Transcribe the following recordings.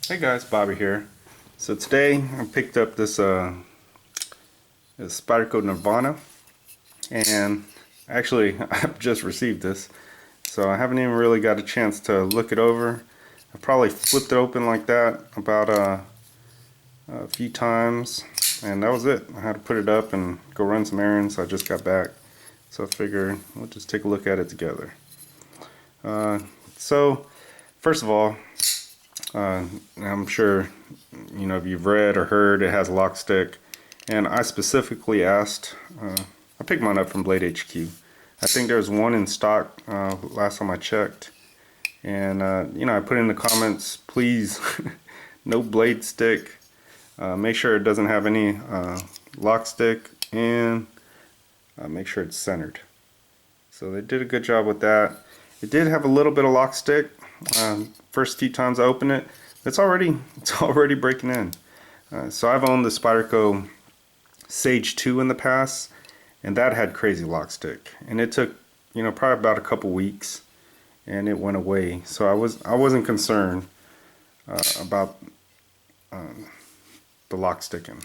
Hey guys, Bobby here. So today I picked up this Spyderco Nirvana, and actually I've just received this, so I haven't even really got a chance to look it over. I probably flipped it open like that about a few times, and that was it. I had to put it up and go run some errands. I just got back, so I figured we'll just take a look at it together. So first of all, I'm sure if you've read or heard, it has a lock stick, and I specifically asked. I picked mine up from Blade HQ. I think there's one in stock last time I checked, and I put in the comments, please, no blade stick. Make sure it doesn't have any lock stick, and make sure it's centered. So they did a good job with that. It did have a little bit of lock stick. First few times I open it, it's already breaking in. So I've owned the Spyderco Sage 2 in the past, and that had crazy lock stick, and it took probably about a couple weeks, and it went away. So I wasn't concerned about the lock sticking,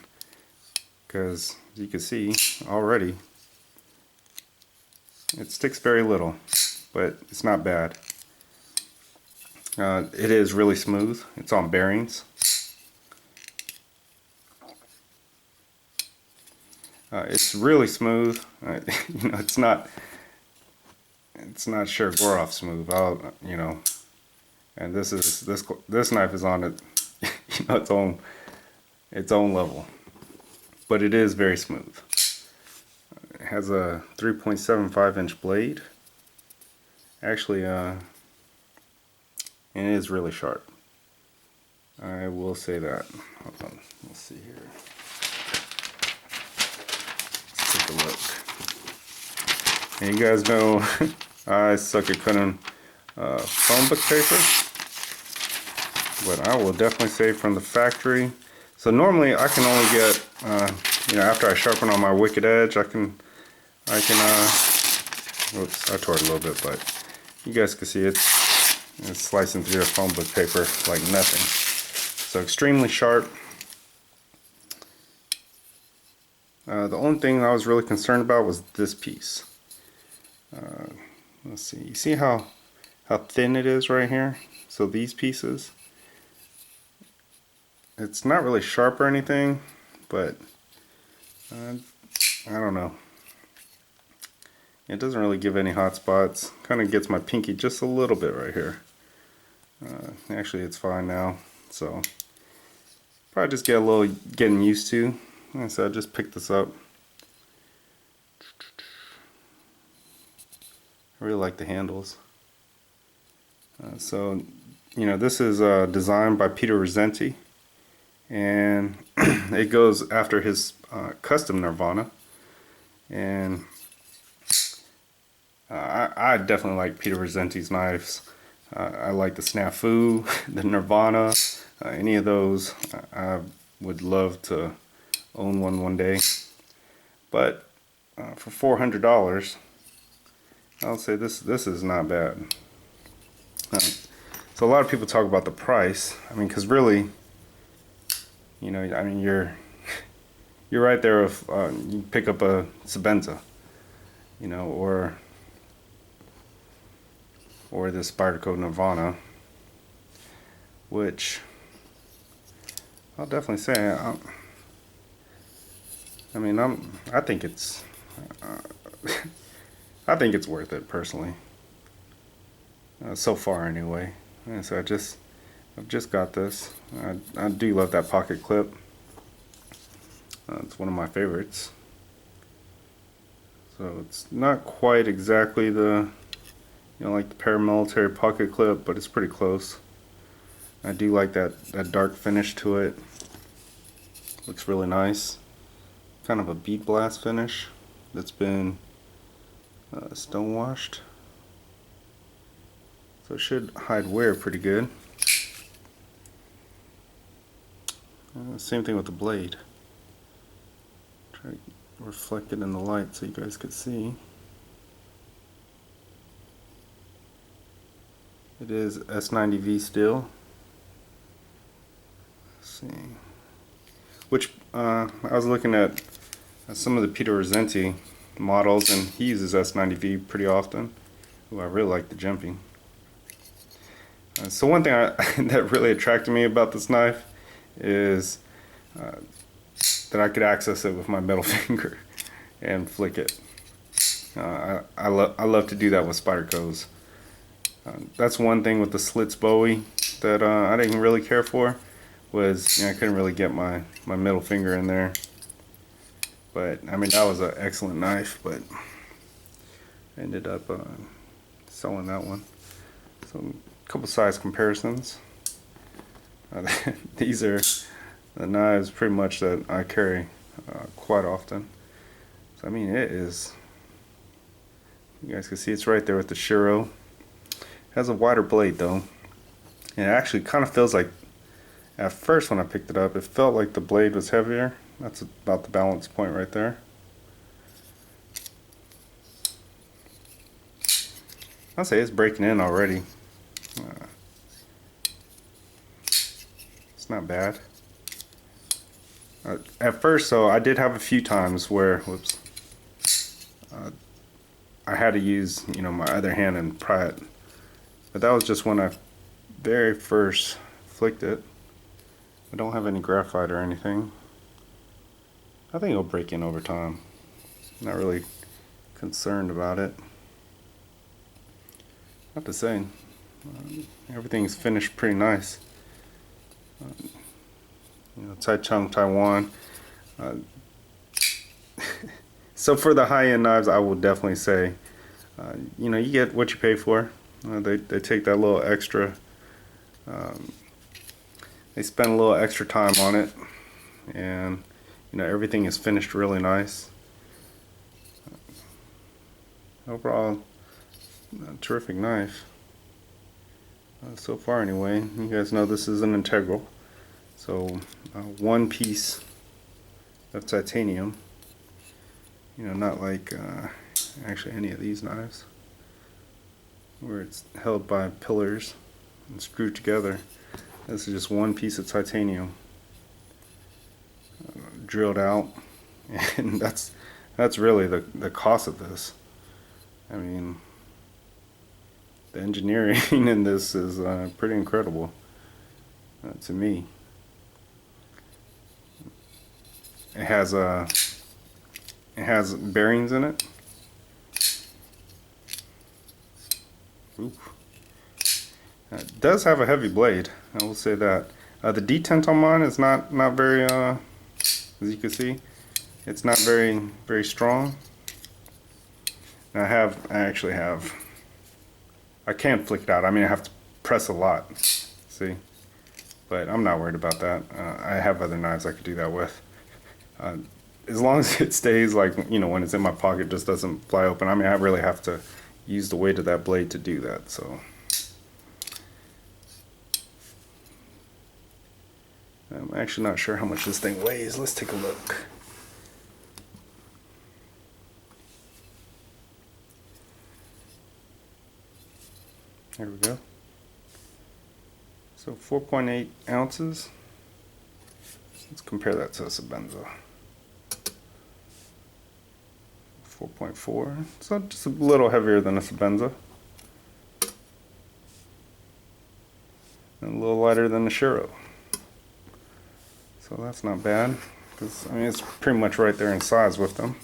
because as you can see already, it sticks very little, but it's not bad. It is really smooth. It's on bearings. It's really smooth. It's not Shurgorov smooth. And this knife is on its own level, but it is very smooth. It has a 3.75-inch blade. Actually, and it is really sharp. I will say that. Hold on, let's see here. Let's take a look. And you guys know I suck at cutting phone book paper, but I will definitely say from the factory. So normally I can only get, after I sharpen on my wicked edge, I can, oops, I tore it a little bit, but you guys can see it's slicing through the phone book paper like nothing. So extremely sharp. The only thing I was really concerned about was this piece. Let's see. You see how thin it is right here? So these pieces, it's not really sharp or anything, but I don't know. It doesn't really give any hot spots. Kind of gets my pinky just a little bit right here. Actually, it's fine now. So probably just get a little getting used to. And so I just picked this up. I really like the handles. So this is designed by Peter Rassenti, and it goes after his custom Nirvana. And I definitely like Peter Rassenti's knives. I like the Snafu, the Nirvana, any of those. I would love to own one day. But for $400, I'll say this is not bad. So a lot of people talk about the price. I mean, because really, you're right there. If you pick up a Sabenza, or this Spyderco Nirvana, which I'll definitely say. I think it's I think it's worth it personally. So far, anyway. And so I've just got this. I do love that pocket clip. It's one of my favorites. So it's not quite exactly the like the paramilitary pocket clip, but it's pretty close. I do like that dark finish to it. Looks really nice. Kind of a bead blast finish that's been stonewashed. So it should hide wear pretty good. Same thing with the blade. Try to reflect it in the light so you guys could see. It is S90V steel. see. Which I was looking at some of the Peter Rassenti models, and he uses S90V pretty often. Ooh, I really like the jumping. So one thing that really attracted me about this knife is that I could access it with my middle finger and flick it. I love to do that with Spydercos. That's one thing with the slits Bowie that I didn't really care for, was I couldn't really get my middle finger in there. But I mean, that was an excellent knife, but I ended up selling that one. So a couple size comparisons. These are the knives pretty much that I carry quite often. So I mean, it is, you guys can see it's right there with the Shiro. It has a wider blade though, and it actually kind of feels like, at first when I picked it up, it felt like the blade was heavier. That's about the balance point right there. I'll say it's breaking in already. It's not bad. At first, so I did have a few times where, whoops, I had to use, you know, my other hand and pry it. But that was just when I very first flicked it. I don't have any graphite or anything. I think it'll break in over time. Not really concerned about it. I have to say, everything's finished pretty nice. You know, Taiwan. So for the high-end knives, I will definitely say, you know, you get what you pay for. They take that little extra. They spend a little extra time on it, and you know, everything is finished really nice. Overall, terrific knife. So far anyway. You guys know this is an integral. So one piece of titanium. You know, not like actually any of these knives, where it's held by pillars and screwed together. This is just one piece of titanium drilled out, and that's really the cost of this. I mean, the engineering in this is pretty incredible to me. It has bearings in it. Ooh. It does have a heavy blade, I will say that. The detent on mine is not very, as you can see, it's not very strong. And I can flick it out. I mean, I have to press a lot, see? But I'm not worried about that. I have other knives I could do that with. As long as it stays, like, you know, when it's in my pocket, just doesn't fly open. I mean, I really have to use the weight of that blade to do that, so. I'm actually not sure how much this thing weighs. Let's take a look. There we go. So 4.8 ounces. Let's compare that to a Sebenza. 4.4. So just a little heavier than a Sebenza. And a little lighter than the Shiro. So that's not bad, because I mean, it's pretty much right there in size with them.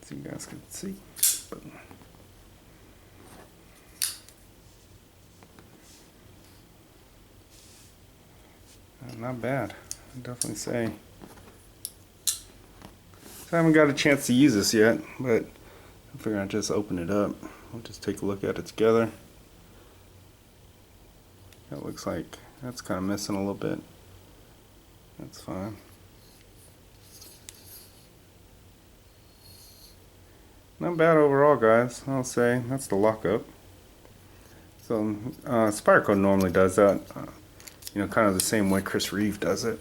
So you guys can see. But not bad, I'd definitely say. So I haven't got a chance to use this yet, but I figured I'd just open it up. We'll just take a look at it together. It looks like that's kind of missing a little bit. That's fine. Not bad overall, guys. I'll say that's the lockup. So Spyderco normally does that. You know, kind of the same way Chris Reeve does it.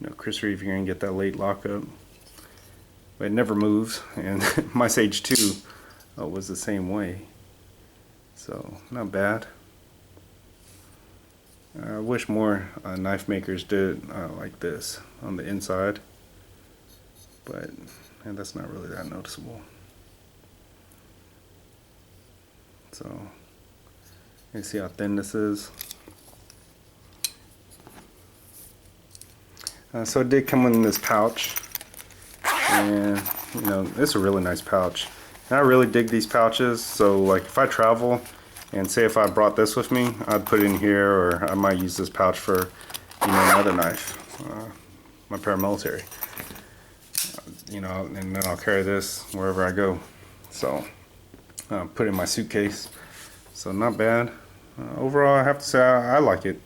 You know, Chris Reeve, you're gonna get that late lockup, but it never moves. And my Sage 2 was the same way. So not bad. I wish more knife makers did like this on the inside, but that's not really that noticeable. So you see how thin this is. So it did come in this pouch, and you know, it's a really nice pouch. And I really dig these pouches. So like if I travel, and say if I brought this with me, I'd put it in here, or I might use this pouch for, you know, another knife, my paramilitary. You know, and then I'll carry this wherever I go. So put it in my suitcase. So not bad. Overall, I have to say I like it.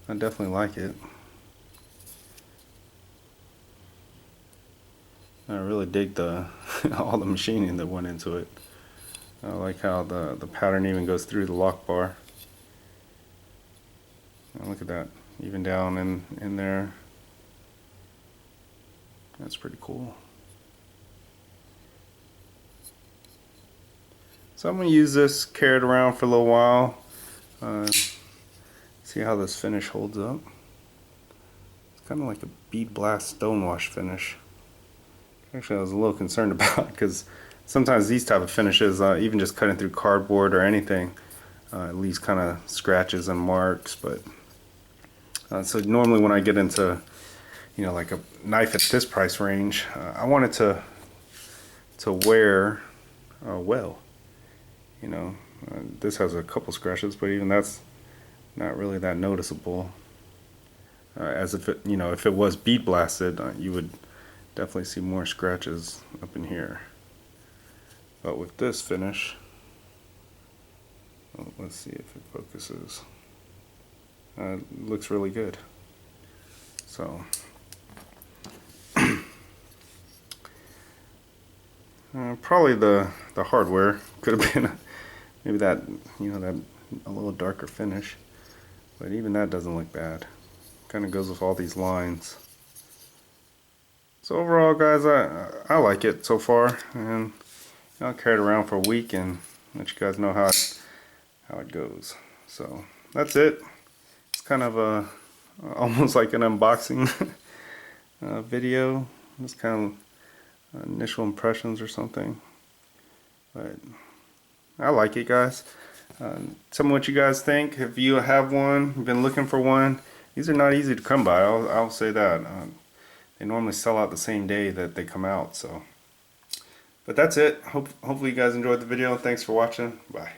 I definitely like it. I really dig the all the machining that went into it. I like how the pattern even goes through the lock bar. Oh, look at that, even down in there. That's pretty cool. So I'm going to use this, carry it around for a little while. See how this finish holds up. It's kind of like a bead blast stonewash finish. Actually, I was a little concerned about, because sometimes these type of finishes, even just cutting through cardboard or anything, it leaves kind of scratches and marks. But so normally when I get into, you know, like a knife at this price range, I want it to wear well. You know, this has a couple scratches, but even that's not really that noticeable. As if it, you know, if it was bead blasted, you would definitely see more scratches up in here. But with this finish, well, let's see if it focuses. It looks really good. So probably the hardware could have been maybe that, you know, that a little darker finish, but even that doesn't look bad. Kind of goes with all these lines. So overall, guys, I like it so far, and I'll carry it around for a week and let you guys know how it goes. So that's it. It's kind of a almost like an unboxing video. It's kind of initial impressions or something, but I like it, guys. Tell me what you guys think. If you have one, you've been looking for one, these are not easy to come by. I'll say that. They normally sell out the same day that they come out. So, but that's it. Hopefully you guys enjoyed the video. Thanks for watching. Bye.